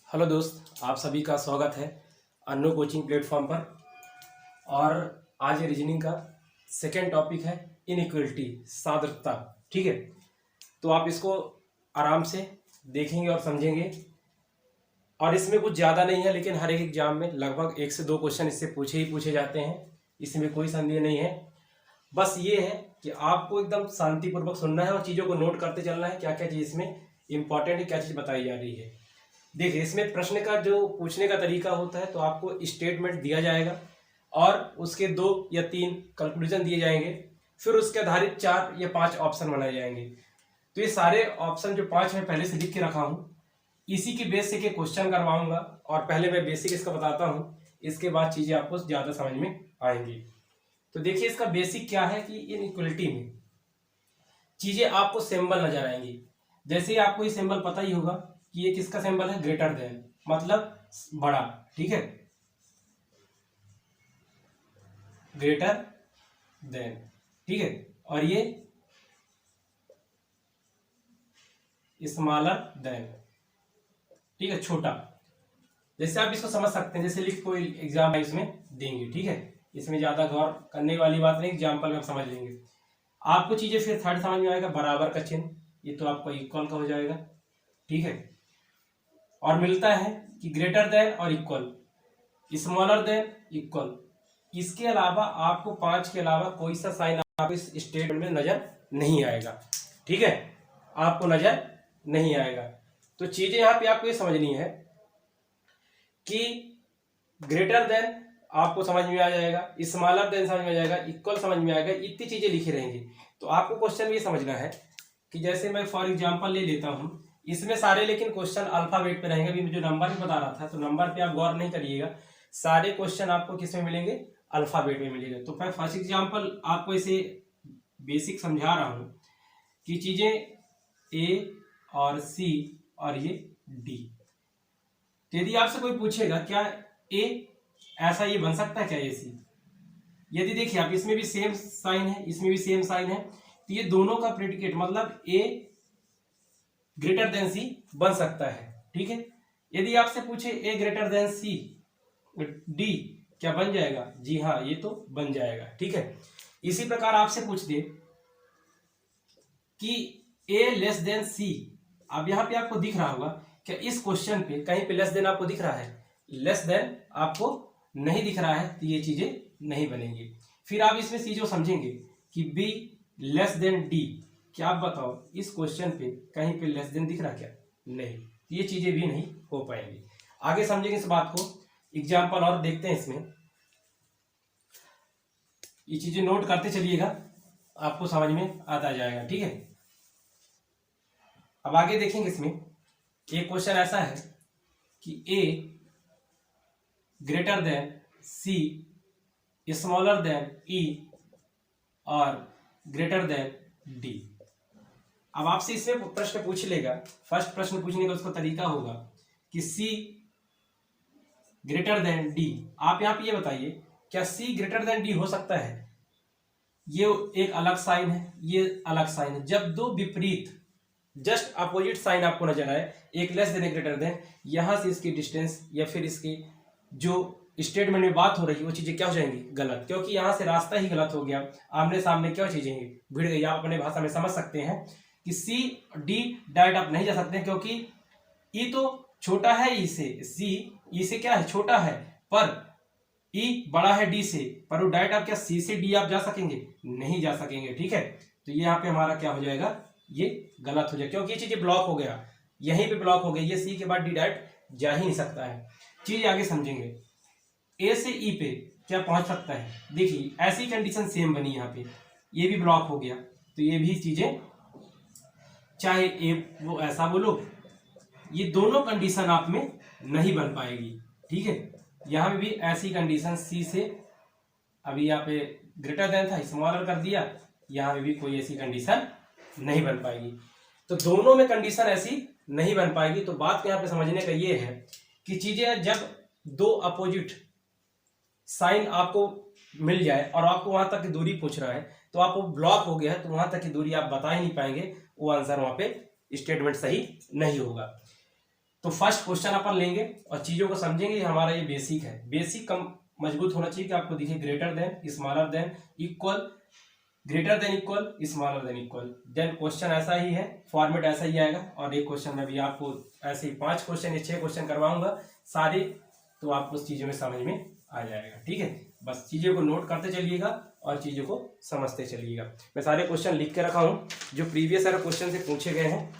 Hello दोस्त, आप सभी का स्वागत है अन्नो कोचिंग प्लेटफॉर्म पर। और आज रीजनिंग का सेकेंड टॉपिक है इनइक्वलिटी, सादृश्यता। ठीक है, तो आप इसको आराम से देखेंगे और समझेंगे। और इसमें कुछ ज़्यादा नहीं है, लेकिन हर एक एग्जाम में लगभग 1 से 2 क्वेश्चन इससे पूछे जाते हैं। इसमें कोई संदेह नहीं है। बस ये है कि आपको एकदम शांतिपूर्वक सुनना है और चीज़ों को नोट करते चलना है, क्या क्या चीज़ इसमें इंपॉर्टेंट है, क्या चीज़ बताई जा रही है। देखिए, इसमें प्रश्न का जो पूछने का तरीका होता है, तो आपको स्टेटमेंट दिया जाएगा और उसके 2 या 3 कंक्लूजन दिए जाएंगे। फिर उसके आधारित 4 या 5 ऑप्शन बनाए जाएंगे। तो ये सारे ऑप्शन जो 5 मैं पहले से लिख के रखा हूँ, इसी की बेस से के क्वेश्चन करवाऊंगा। और पहले मैं बेसिक इसका बताता हूँ, इसके बाद चीज़ें आपको ज़्यादा समझ में आएंगी। तो देखिए, इसका बेसिक क्या है कि इनइक्वलिटी में चीज़ें आपको सिंबल नजर आएंगी। जैसे ही आपको ये सिंबल पता ही होगा कि ये किसका सिंबल है, ग्रेटर देन, मतलब बड़ा। ठीक है, ग्रेटर देन। ठीक है, और ये स्मॉलर देन। ठीक है, छोटा। जैसे आप इसको समझ सकते हैं, जैसे लिख कोई एग्जाम है इसमें देंगे। ठीक है, इसमें ज्यादा गौर करने वाली बात नहीं, एग्जाम्पल में समझ लेंगे। आपको चीजें फिर थर्ड समझ में आएगा, बराबर का चिन्ह, ये तो आपको इक्वल का हो जाएगा। ठीक है, और मिलता है कि ग्रेटर देन और इक्वल, स्मॉलर देन, इक्वल। इसके अलावा आपको 5 के अलावा कोई सा साइन आपको इस स्टेटमेंट में नजर नहीं आएगा। ठीक है, आपको नजर नहीं आएगा। तो चीजें यहाँ पे आपको ये समझनी है कि ग्रेटर देन आपको समझ में आ जाएगा, स्मॉलर देन समझ में आ जाएगा, इक्वल समझ में आएगा। इतनी चीजें लिखी रहेंगी। तो आपको क्वेश्चन में ये समझना है कि जैसे मैं फॉर एग्जाम्पल ले लेता हूं, इसमें सारे लेकिन क्वेश्चन अल्फाबेट पे रहेंगे। अभी जो नंबर भी बता रहा था, तो नंबर पे आप गौर नहीं करिएगा, सारे क्वेश्चन आपको किस में मिलेंगे, अल्फाबेट में मिलेगा। तो मैं फर्स्ट एग्जाम्पल आपको इसे बेसिक समझा रहा हूं कि चीजें ए और सी और ये डी। तो यदि आपसे कोई पूछेगा क्या ए ऐसा ये बन सकता है क्या, ए सी, यदि देखिए आप इसमें भी सेम साइन है, इसमें भी सेम साइन है, तो ये दोनों का प्रेडिकेट मतलब ए ग्रेटर देन सी बन सकता है। ठीक है, यदि आपसे पूछे ए ग्रेटर देन सी डी, क्या बन जाएगा? जी हाँ, ये तो बन जाएगा। ठीक है, इसी प्रकार आपसे पूछ दे कि ए लेस देन सी, अब यहां पे आपको दिख रहा होगा क्या इस क्वेश्चन पे कहीं पे लेस देन आपको दिख रहा है? लेस देन आपको नहीं दिख रहा है, तो ये चीजें नहीं बनेंगी। फिर आप इसमें चीजों समझेंगे कि बी लेस देन डी, क्या आप बताओ इस क्वेश्चन पे कहीं पे लेस देन दिख रहा क्या? नहीं, ये चीजें भी नहीं हो पाएंगी। आगे समझेंगे इस बात को, एग्जाम्पल और देखते हैं इसमें। ये चीजें नोट करते चलिएगा, आपको समझ में आता जाएगा। ठीक है, अब आगे देखेंगे। इसमें एक क्वेश्चन ऐसा है कि ए ग्रेटर देन सी, स्मॉलर देन ई और ग्रेटर देन डी। अब आपसे इसमें प्रश्न पूछ लेगा, फर्स्ट प्रश्न पूछने का उसका तरीका होगा कि सी ग्रेटर देन डी। आप यहां पे ये बताइए, क्या सी ग्रेटर देन डी हो सकता है? ये एक अलग साइन है, ये अलग साइन है। जब दो विपरीत जस्ट अपोजिट साइन आपको नजर आए, एक लेस देन एक ग्रेटर देन, यहां से इसकी डिस्टेंस या फिर इसकी जो स्टेटमेंट में बात हो रही है वो चीजें क्या हो जाएंगी? गलत, क्योंकि यहां से रास्ता ही गलत हो गया। आमने सामने क्या चीजें भिड़ गई। आप अपने भाषा में समझ सकते हैं कि सी डी डायरेक्ट आप नहीं जा सकते, क्योंकि ई तो छोटा है ई से, सी ई से क्या है, छोटा है, पर ई बड़ा है डी से, पर वो डायरेक्ट आप क्या सी से डी आप जा सकेंगे? नहीं जा सकेंगे। ठीक है, तो ये यहाँ पे हमारा क्या हो जाएगा, ये गलत हो जाएगा, क्योंकि ये चीजें ब्लॉक हो गया, यहीं पे ब्लॉक हो गई। ये सी के बाद डी डायरेक्ट जा ही नहीं सकता है। चीज आगे समझेंगे, ए से ई पे क्या पहुंच सकता है? देखिए ऐसी कंडीशन सेम बनी यहाँ पे, ये भी ब्लॉक हो गया, तो ये भी चीजें, चाहे ए वो ऐसा बोलो, ये दोनों कंडीशन आप में नहीं बन पाएगी। ठीक है, यहाँ पे भी ऐसी कंडीशन सी से, अभी यहाँ पे ग्रेटर देन था, स्मॉलर कर दिया, यहाँ पे भी कोई ऐसी कंडीशन नहीं बन पाएगी। तो दोनों में कंडीशन ऐसी नहीं बन पाएगी। तो बात यहाँ पे समझने का ये है कि चीजें जब दो अपोजिट साइन आपको मिल जाए और आपको वहां तक की दूरी पूछ रहा है, तो आपको ब्लॉक हो गया है, तो वहां तक की दूरी आप बता ही नहीं पाएंगे, वो आंसर वहां पे स्टेटमेंट सही नहीं होगा। तो फर्स्ट क्वेश्चन अपन लेंगे और चीजों को समझेंगे। हमारा ये बेसिक है, बेसिक कम मजबूत होना चाहिए कि आपको दिखे greater than, smaller than, equal, greater than equal, smaller than equal. Then question ऐसा ही है, फॉर्मेट ऐसा ही आएगा। और एक क्वेश्चन में भी आपको ऐसे ही 5 क्वेश्चन या 6 क्वेश्चन करवाऊंगा सारे, तो आपको उस चीजों में समझ में आ जाएगा। ठीक है, बस चीजों को नोट करते चलिएगा और चीजों को समझते चलिएगा। मैं सारे क्वेश्चन लिख के रखा हूँ जो प्रीवियस ईयर क्वेश्चन से पूछे गए हैं।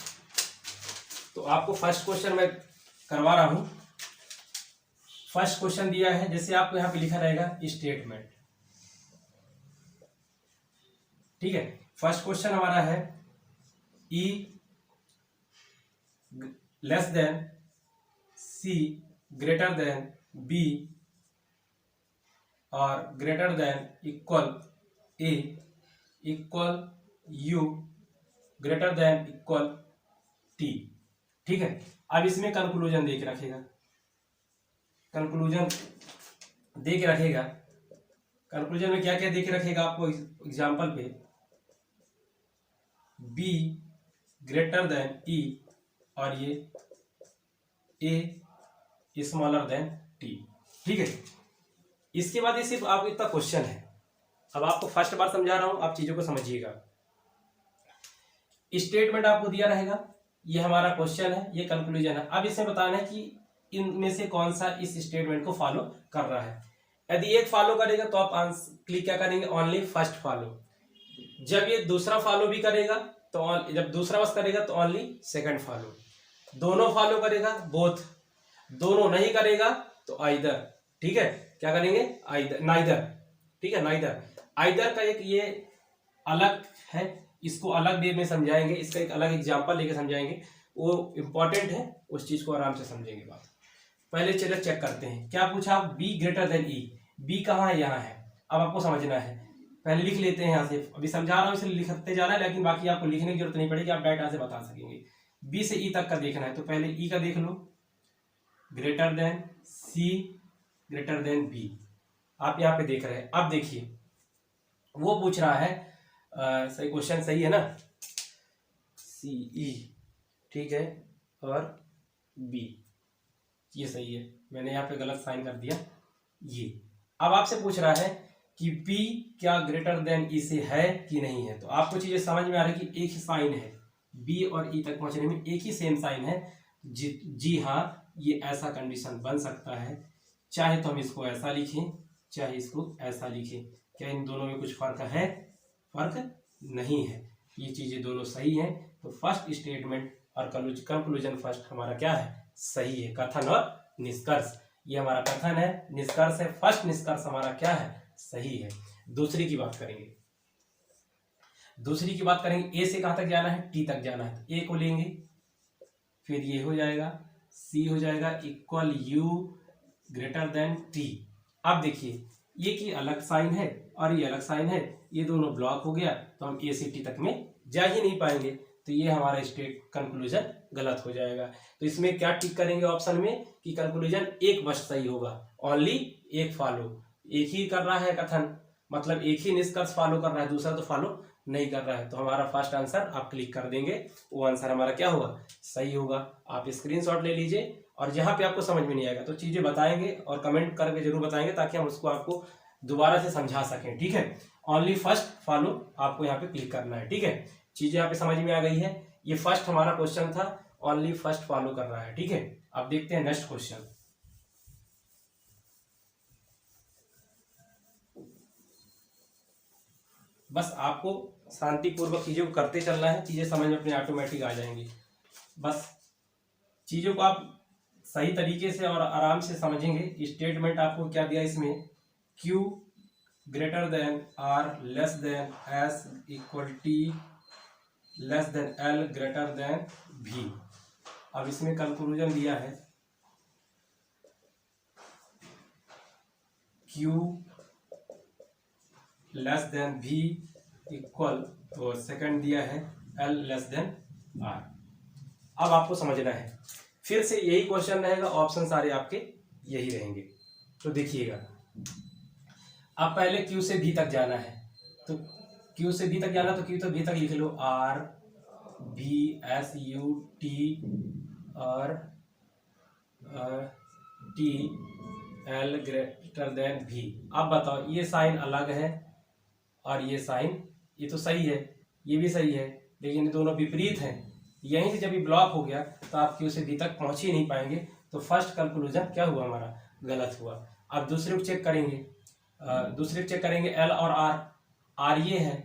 तो आपको फर्स्ट क्वेश्चन मैं करवा रहा हूँ। फर्स्ट क्वेश्चन दिया है, जैसे आपको यहाँ पे लिखा रहेगा स्टेटमेंट। ठीक है, फर्स्ट क्वेश्चन हमारा है E less than C greater than B और greater than equal A equal U greater than equal T। ठीक है, अब इसमें कंक्लूजन दे के रखेगा, कंक्लूजन दे के रखेगा। कंक्लूजन में क्या क्या दे के रखेगा आपको एग्जाम्पल पे, B ग्रेटर देन E और ये A स्मॉलर देन T। ठीक है, इसके बाद ये सिर्फ आपको इतना क्वेश्चन है। अब आपको फर्स्ट बार समझा रहा हूं, आप चीजों को समझिएगा। स्टेटमेंट आपको दिया रहेगा, ये हमारा क्वेश्चन है, ये कंक्लूजन है। अब इसमें बताना है कि इनमें से कौन सा इस स्टेटमेंट को फॉलो कर रहा है। यदि एक फॉलो करेगा तो आप क्लिक क्या करेंगे, ओनली फर्स्ट फॉलो। जब ये दूसरा फॉलो भी करेगा तो जब दूसरा बस करेगा तो ओनली सेकंड फॉलो। दोनों फॉलो करेगा बोथ, दोनों नहीं करेगा तो आइदर। ठीक है, क्या करेंगे, आइदर, नाइदर। ठीक है, नाइदर, आइदर का एक ये अलग है, इसको अलग वे में समझाएंगे, इसका एक अलग एग्जांपल लेके समझाएंगे, वो इंपॉर्टेंट है, उस चीज को आराम से समझेंगे। बात पहले चलो चेक करते हैं। क्या पूछा, B greater than E. B कहाँ है, यहाँ है। अब आपको समझना है, पहले लिख लेते हैं यहाँ से। अभी समझा रहा हूँ इसलिए लिखते जाना है, लेकिन बाकी आपको लिखने की जरूरत नहीं पड़ेगी, आप डायरेक्ट यहाँ से बता सकेंगे। बी से ई तक का देखना है, तो पहले ई का देख लो, ग्रेटर देन सी ग्रेटर देन बी। आप यहाँ पे देख रहे हैं। अब देखिए वो पूछ रहा है, सही क्वेश्चन सही है ना, सी ई, ठीक है, और बी ये सही है। मैंने यहाँ पे गलत साइन कर दिया ये। अब आपसे पूछ रहा है कि P क्या ग्रेटर देन E से है कि नहीं है। तो आपको चीजें समझ में आ रही है कि एक ही साइन है, B और E तक पहुंचने में एक ही सेम साइन है। जी हाँ, ये ऐसा कंडीशन बन सकता है। चाहे तो हम इसको ऐसा लिखें, चाहे इसको ऐसा लिखें। क्या इन दोनों में कुछ फर्क है? फर्क नहीं है, ये चीजें दोनों सही हैं। तो फर्स्ट स्टेटमेंट और कंक्लूजन फर्स्ट हमारा क्या है, सही है। कथन और निष्कर्ष, ये हमारा कथन है, निष्कर्ष है। फर्स्ट निष्कर्ष हमारा क्या है, सही है। दूसरी की बात करेंगे, दूसरी की बात करेंगे। ए से कहां तक जाना है, टी तक जाना है। तो ए को लेंगे, फिर ये हो जाएगा, सी हो जाएगा, equal you greater than T. अब देखिए ये की अलग साइन है और ये अलग साइन है, ये दोनों ब्लॉक हो गया, तो हम ए से टी तक में जा ही नहीं पाएंगे। तो ये हमारा स्टेट कंक्लूजन गलत हो जाएगा। तो इसमें क्या टिक करेंगे ऑप्शन में कि कंक्लूजन एक बस सही होगा, ओनली एक फॉलो। एक ही कर रहा है कथन, मतलब एक ही निष्कर्ष फॉलो कर रहा है, दूसरा तो फॉलो नहीं कर रहा है। तो हमारा फर्स्ट आंसर आप क्लिक कर देंगे, वो आंसर हमारा क्या होगा, सही होगा। आप स्क्रीनशॉट ले लीजिए और जहां पे आपको समझ में नहीं आएगा तो चीजें बताएंगे और कमेंट करके जरूर बताएंगे, ताकि हम उसको आपको दोबारा से समझा सकें। ठीक है, ओनली फर्स्ट फॉलो आपको यहाँ पे क्लिक करना है। ठीक है, चीजें यहाँ पे समझ में आ गई है। ये फर्स्ट हमारा क्वेश्चन था, ओनली फर्स्ट फॉलो कर रहा है। ठीक है, अब देखते हैं नेक्स्ट क्वेश्चन। बस आपको शांतिपूर्वक चीजों को करते चलना है, चीजें समझ में अपने ऑटोमेटिक आ जाएंगी। बस चीजों को आप सही तरीके से और आराम से समझेंगे। स्टेटमेंट आपको क्या दिया इसमें, Q greater than R less than S equal T less than L greater than V। अब इसमें कंक्लूजन दिया है Q less than V equal, तो सेकंड दिया है L लेस देन R। अब आपको समझना है, फिर से यही क्वेश्चन रहेगा, ऑप्शन सारे आपके यही रहेंगे। तो देखिएगा, अब पहले Q से V तक जाना है, तो Q से V तक जाना, तो Q तो V तक लिख लो, R B S U T और टी एल ग्रेटर देन भी। अब बताओ ये साइन अलग है और ये साइन, ये तो सही है, ये भी सही है, लेकिन ये दोनों विपरीत हैं। यहीं से जब ये ब्लॉक हो गया तो आप क्यू से बी तक पहुंच ही नहीं पाएंगे। तो फर्स्ट कंक्लूजन क्या हुआ हमारा, गलत हुआ। अब दूसरे को चेक करेंगे, एल और आर। आर ये है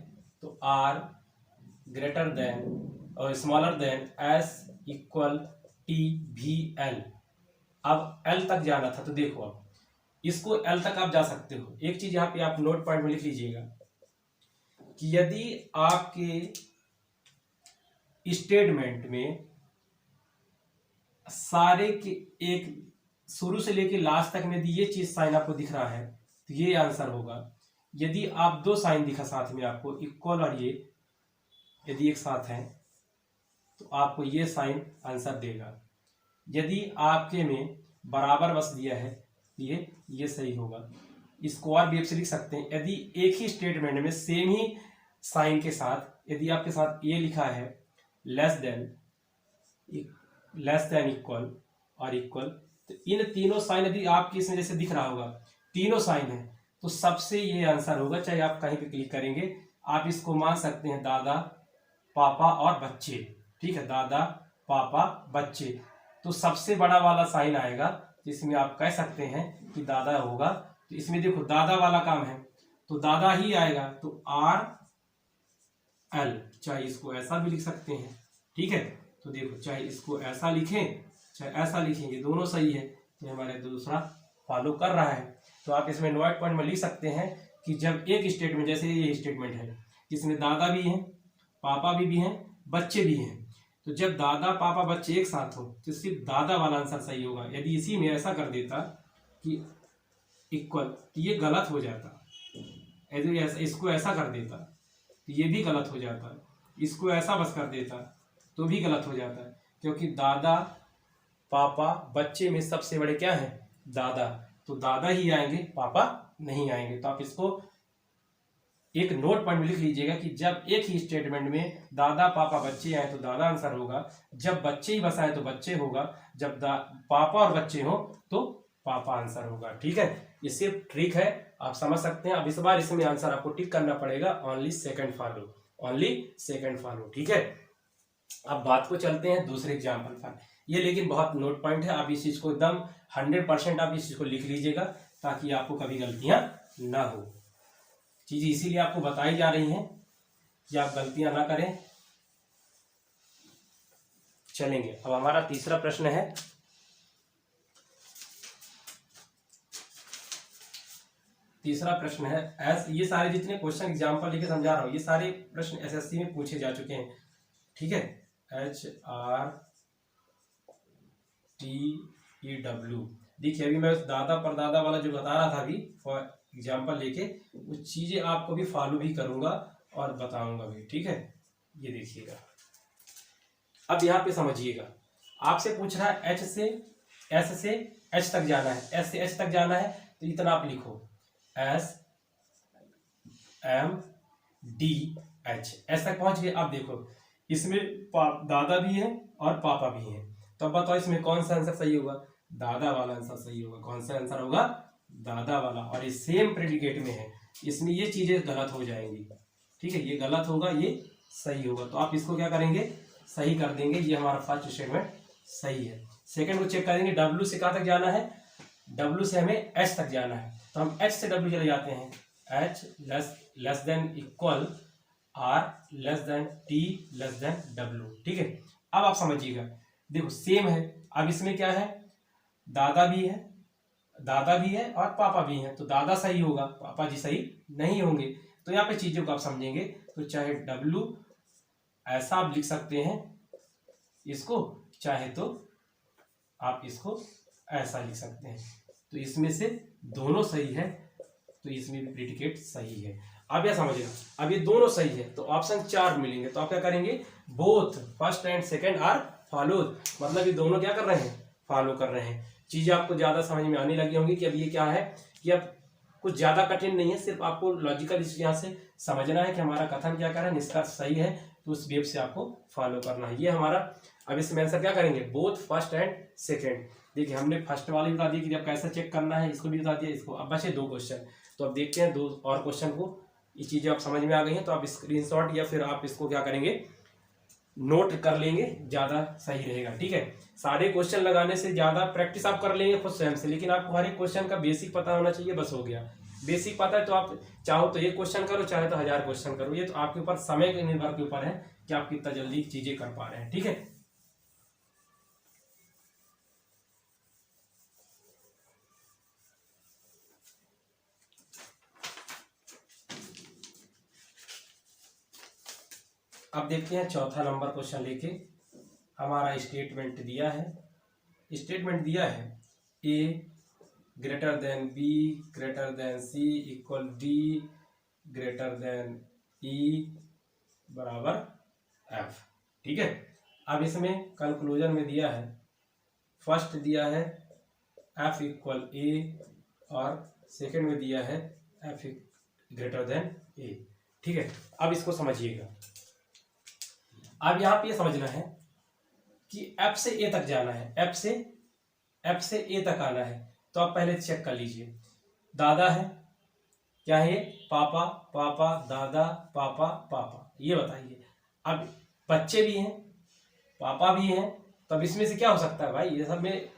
तो आर ग्रेटर देन और smaller than S equal T भी एल। अब एल तक जाना था तो देखो अब इसको एल तक आप जा सकते हो। एक चीज यहाँ पे आप नोट पॉइंट में लिख लीजिएगा कि यदि आपके स्टेटमेंट में सारे के एक शुरू से लेके लास्ट तक में यदि ये चीज साइन आपको दिख रहा है तो ये आंसर होगा। यदि आप दो साइन दिखा साथ में आपको इक्वल और ये यदि एक साथ है तो आपको ये साइन आंसर देगा। यदि आपके में बराबर बस दिया है तो ये सही होगा। इसको और भी आप लिख सकते हैं, यदि एक ही स्टेटमेंट में सेम ही साइन के साथ यदि आपके साथ ये लिखा है लेस देन इक्वल और इक्वल, तो इन तीनों साइन यदि आपके इसमें जैसे दिख रहा होगा तीनों साइन है तो सबसे ये आंसर होगा। चाहे आप कहीं पे क्लिक करेंगे आप इसको मान सकते हैं दादा पापा और बच्चे, ठीक है, दादा पापा बच्चे। तो सबसे बड़ा वाला साइन आएगा जिसमें आप कह सकते हैं कि दादा होगा। तो इसमें देखो दादा वाला काम है तो दादा ही आएगा। तो आर एल, चाहे इसको ऐसा भी लिख सकते हैं, ठीक है। तो देखो चाहे इसको ऐसा लिखें चाहे ऐसा लिखेंगे दोनों सही है। तो हमारे दूसरा फॉलो कर रहा है। तो आप इसमें नोट पॉइंट में लिख सकते हैं कि जब एक स्टेटमेंट जैसे ये स्टेटमेंट है जिसमें दादा भी हैं पापा भी हैं बच्चे भी हैं, तो जब दादा पापा बच्चे एक साथ हो तो सिर्फ दादा वाला आंसर सही होगा। यदि इसी में ऐसा कर देता कि इक्वल तो ये गलत हो जाता। यदि इसको ऐसा कर देता तो ये भी गलत हो जाता। इसको ऐसा बस कर देता तो भी गलत हो जाता है, क्योंकि दादा पापा बच्चे में सबसे बड़े क्या है दादा। तो दादा ही आएंगे पापा नहीं आएंगे। तो आप इसको एक नोट पॉइंट में लिख लीजिएगा कि जब एक ही स्टेटमेंट में दादा पापा बच्चे आए तो दादा आंसर होगा, जब बच्चे ही बस आए तो बच्चे होगा, जब पापा और बच्चे हो तो पापा आंसर होगा। ठीक है, ये सिर्फ ट्रिक है, आप समझ सकते हैं। अब इस बार इसमें आंसर आपको टिक करना पड़ेगा ओनली सेकंड फॉलो, ठीक है। अब बात को चलते हैं दूसरे एग्जाम्पल पर। ये लेकिन बहुत नोट पॉइंट है, आप इस चीज को एकदम 100% आप इस चीज को लिख लीजिएगा ताकि आपको कभी गलतियां ना हो। चीजें इसीलिए आपको बताई जा रही हैं कि आप गलतियां ना करें। चलेंगे, अब हमारा तीसरा प्रश्न है। ये सारे जितने क्वेश्चन एग्जाम्पल लेके समझा रहा हूं ये सारे प्रश्न एसएससी में पूछे जा चुके हैं, ठीक है। HRTEW, देखिए अभी मैं दादा परदादा वाला जो बता रहा था अभी फॉर एग्जाम्पल लेके वो चीजें आपको भी फॉलो भी करूंगा और बताऊंगा भी, ठीक है। ये देखिएगा, अब यहाँ पे समझिएगा, आपसे पूछ रहा है एस से एच तक जाना है, एस से एच तक जाना है तो इतना आप लिखो SMDH, एस तक पहुंच गए। अब देखो इसमें दादा भी है और पापा भी है, तो अब बताओ इसमें कौन सा आंसर सही होगा, दादा वाला आंसर सही होगा। कौन सा आंसर होगा, दादा वाला। और ये सेम प्रेडिकेट में है, इसमें ये चीजें गलत हो जाएंगी, ठीक है। ये गलत होगा ये सही होगा, तो आप इसको क्या करेंगे सही कर देंगे। ये हमारा फर्स्ट स्टेटमेंट सही है। सेकंड को चेक करेंगे, W से कहाँ तक जाना है, W से हमें H तक जाना है, तो हम H से W चले जाते हैं। H less than equal R less than T less than W, ठीक है। अब आप समझिएगा, देखो सेम है। अब इसमें क्या है, दादा भी है और पापा भी है, तो दादा सही होगा, पापा जी सही नहीं होंगे। तो यहाँ पे चीजों को आप समझेंगे, तो चाहे W ऐसा आप लिख सकते हैं इसको, चाहे तो आप इसको ऐसा लिख सकते हैं। तो इसमें से दोनों सही है, तो इसमें भी प्रेडिकेट सही है। अब यह समझिएगा, अब ये दोनों सही है तो ऑप्शन 4 मिलेंगे। तो आप क्या करेंगे, both first and second are followed, मतलब ये दोनों क्या कर रहे हैं, फॉलो कर रहे हैं। चीजें आपको ज्यादा समझ में आने लगी होंगी कि अब ये क्या है, कि अब कुछ ज्यादा कठिन नहीं है, सिर्फ आपको लॉजिकल यहाँ से समझना है कि हमारा कथन क्या कर रहा है, निष्कर्ष सही है, तो उस वेब से आपको फॉलो करना है। ये हमारा अब इसमें आंसर क्या करेंगे, बोथ फर्स्ट एंड सेकेंड। देखिए हमने फर्स्ट वाली बता दी कि जब कैसे चेक करना है, इसको भी बता दिया, इसको। अब बचे 2 क्वेश्चन, तो अब देखते हैं 2 और क्वेश्चन को। ये चीज़ें आप समझ में आ गई हैं तो आप स्क्रीनशॉट या फिर आप इसको क्या करेंगे, नोट कर लेंगे, ज़्यादा सही रहेगा। ठीक है, सारे क्वेश्चन लगाने से ज़्यादा प्रैक्टिस आप कर लेंगे खुद स्वयं से, लेकिन आपको हर एक क्वेश्चन का बेसिक पता होना चाहिए, बस हो गया। बेसिक पता है तो आप चाहो तो 1 क्वेश्चन करो, चाहे तो 1000 क्वेश्चन करो, ये तो आपके ऊपर, समय के निर्भर के ऊपर है कि आप कितना जल्दी चीज़ें कर पा रहे हैं। ठीक है, अब देखते हैं चौथा नंबर क्वेश्चन लेके। हमारा स्टेटमेंट दिया है, A greater than B greater than C equal D greater than E बराबर एफ। ठीक है, अब इसमें कंक्लूजन में दिया है, फर्स्ट दिया है एफ इक्वल ए और सेकेंड में दिया है एफ ग्रेटर देन ए। ठीक है, अब इसको समझिएगा। अब यहाँ पे ये समझना है कि एफ से ए तक जाना है, एफ से ए तक आना है, तो आप पहले चेक कर लीजिए। दादा है क्या है, पापा पापा दादा पापा पापा, ये बताइए। अब बच्चे भी हैं, पापा भी हैं, तो अब इसमें से क्या हो सकता है भाई, ये सब में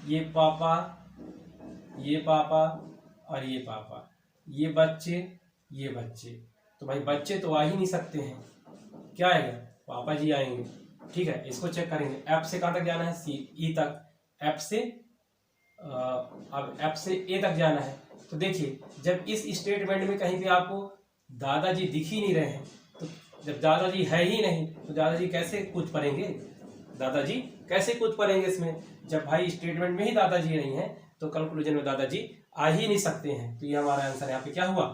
ये पापा और ये पापा, ये बच्चे, तो भाई बच्चे तो आ ही नहीं सकते हैं, क्या आएगा, पापा जी आएंगे। ठीक है, इसको चेक करेंगे। एफ से कहाँ तक जाना है, सी ई तक, एफ से अब एफ से ए तक जाना है। तो देखिए जब इस स्टेटमेंट में कहीं भी आपको दादाजी दिख ही नहीं रहे हैं, तो जब दादाजी है ही नहीं तो दादाजी कैसे कूद पड़ेंगे इसमें, जब भाई स्टेटमेंट में ही दादाजी नहीं है तो कंक्लूजन में दादाजी आ ही नहीं सकते हैं। तो ये हमारा आंसर यहाँ पे क्या हुआ,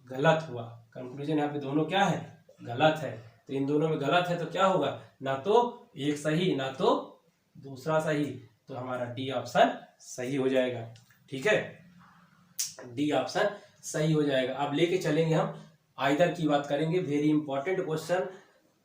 गलत हुआ। कंक्लूजन यहाँ पे दोनों क्या है, गलत है। तो इन दोनों में गलत है तो क्या होगा, ना तो एक सही ना तो दूसरा सही, तो हमारा डी ऑप्शन सही हो जाएगा। ठीक है, डी ऑप्शन सही हो जाएगा। अब लेके चलेंगे हम आइदर की बात करेंगे। Very important question,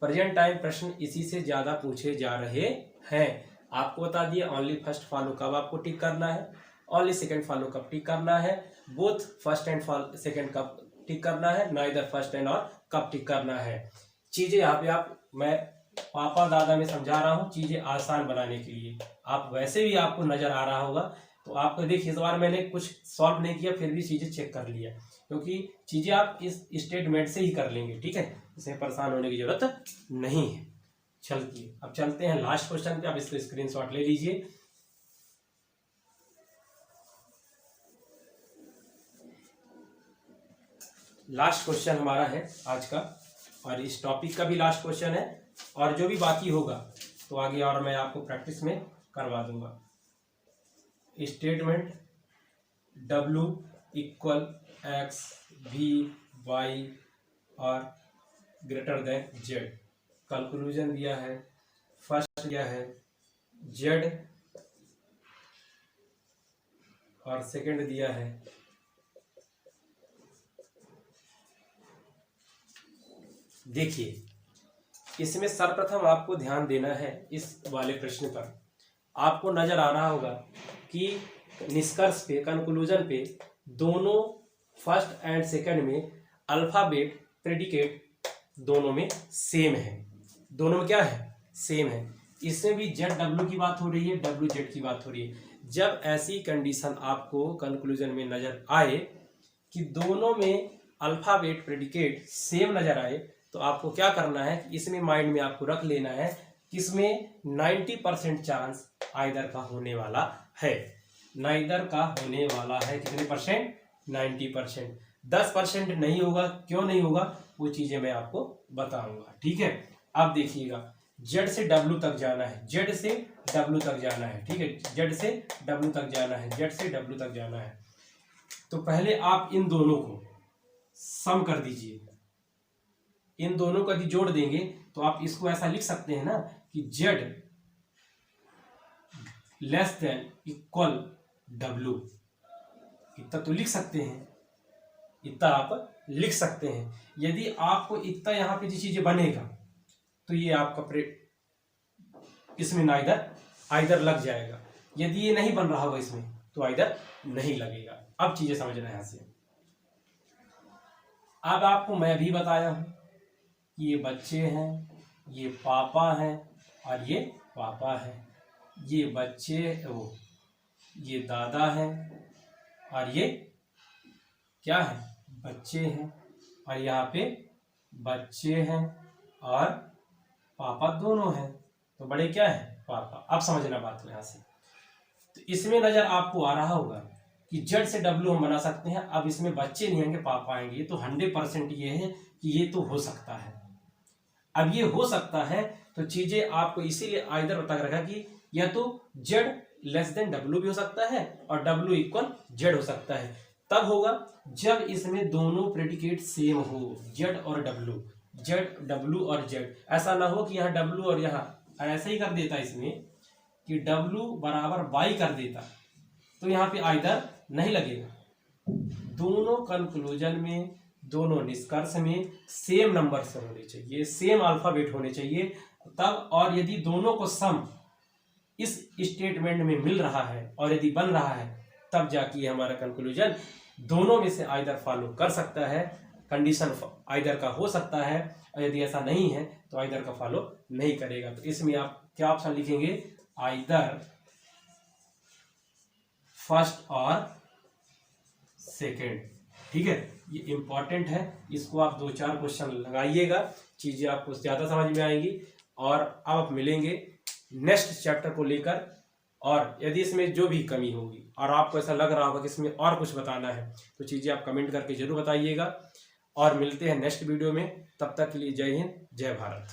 present time प्रश्न इसी से ज्यादा पूछे जा रहे हैं। आपको बता दिया ओनली फर्स्ट फॉलो कब आपको टिक करना है, ओनली सेकंड फॉलो कब टिक करना है, बोथ फर्स्ट एंड सेकंड कब टिक करना है, नाइदर फर्स्ट एंड और कब टिक करना है। चीजें यहाँ पे मैं पापा दादा में समझा रहा हूँ चीजें आसान बनाने के लिए। आप वैसे भी आपको नजर आ रहा होगा, तो आपको देखिए इस बार मैंने कुछ सॉल्व नहीं किया, फिर भी चीजें चेक कर लिया, क्योंकि चीजें आप इस स्टेटमेंट से ही कर लेंगे। ठीक है, इसमें परेशान होने की जरूरत नहीं है। चलिए अब चलते हैं लास्ट क्वेश्चन पे। आप इसको स्क्रीनशॉट ले लीजिए। लास्ट क्वेश्चन हमारा है आज का, और इस टॉपिक का भी लास्ट क्वेश्चन है, और जो भी बाकी होगा तो आगे और मैं आपको प्रैक्टिस में करवा दूंगा। Statement W equal X V Y और ग्रेटर देन Z। कंक्लूजन दिया है, फर्स्ट दिया है Z और सेकंड दिया है देखिए इसमें सर्वप्रथम आपको ध्यान देना है इस वाले प्रश्न पर। आपको नजर आ रहा होगा कि निष्कर्ष पे, कंक्लूजन पे दोनों फर्स्ट एंड सेकंड में अल्फाबेट प्रेडिकेट दोनों में सेम है। दोनों में क्या है, सेम है। इसमें भी जेड डब्ल्यू की बात हो रही है, डब्ल्यू जेड की बात हो रही है। जब ऐसी कंडीशन आपको कंक्लूजन में नजर आए कि दोनों में अल्फाबेट प्रेडिकेट सेम नजर आए, तो आपको क्या करना है, इसमें माइंड में आपको रख लेना है कि इसमें 90% चांस आइदर का होने वाला है। नाइदर का होने वाला है कितने परसेंट, 90%। 10% नहीं होगा, क्यों नहीं होगा, वो चीजें मैं आपको बताऊंगा। ठीक है, अब देखिएगा जेड से डब्ल्यू तक जाना है, जेड से डब्ल्यू तक जाना है। ठीक है, जेड से डब्ल्यू तक जाना है, जेड से डब्ल्यू तक जाना है। तो पहले आप इन दोनों को सम कर दीजिए। इन दोनों को यदि जोड़ देंगे तो आप इसको ऐसा लिख सकते हैं ना कि Z less than equal W। इतना तो लिख सकते हैं, इतना आप लिख सकते हैं। यदि आपको इतना यहाँ पे जो चीजें बनेगा तो ये आपका इसमें नाइदर आइदर लग जाएगा। यदि ये नहीं बन रहा होगा इसमें तो आइदर नहीं लगेगा। अब चीजें समझना यहां से। अब आपको मैं भी बताया हूं कि ये बच्चे हैं, ये पापा हैं और ये पापा है। ये बच्चे ये दादा हैं और ये क्या है, बच्चे हैं। और यहाँ पे बच्चे हैं और पापा दोनों हैं, तो बड़े क्या है, पापा। अब समझना बात यहाँ से। तो इसमें नजर आपको आ रहा होगा कि जेड से डब्ल्यू हम बना सकते हैं। अब इसमें बच्चे नहीं आएंगे, पापा आएंगे। ये तो 100% ये है कि ये तो हो सकता है। अब ये हो सकता है तो चीजें आपको इसीलिए आइदर बता रखा कि या तो जेड लेस देन डब्ल्यू भी हो सकता है और डब्ल्यू इक्वल जेड हो सकता है। तब होगा जब इसमें दोनों प्रेडिकेट सेम हो, जेड और डब्ल्यू, जेड डब्ल्यू और जेड। ऐसा ना हो कि यहाँ डब्ल्यू और यहाँ ऐसे ही कर देता इसमें कि डब्ल्यू बराबर वाई कर देता, तो यहाँ पे आइदर नहीं लगेगा। दोनों कंक्लूजन में, दोनों निष्कर्ष में सेम नंबर से होने चाहिए, सेम अल्फाबेट होने चाहिए तब। और यदि दोनों को सम इस स्टेटमेंट में मिल रहा है और यदि बन रहा है तब जाके हमारा कंक्लूजन दोनों में से आइदर फॉलो कर सकता है, कंडीशन आइदर का हो सकता है। और यदि ऐसा नहीं है तो आइदर का फॉलो नहीं करेगा। तो इसमें आप क्या ऑप्शन लिखेंगे, आइदर फर्स्ट और सेकेंड। ठीक है, ये इंपॉर्टेंट है, इसको आप 2-4 क्वेश्चन लगाइएगा, चीजें आपको ज्यादा समझ में आएंगी। और अब आप मिलेंगे नेक्स्ट चैप्टर को लेकर। और यदि इसमें जो भी कमी होगी और आपको ऐसा लग रहा होगा कि इसमें और कुछ बताना है तो चीजें आप कमेंट करके जरूर बताइएगा। और मिलते हैं नेक्स्ट वीडियो में, तब तक के लिए जय हिंद, जय भारत।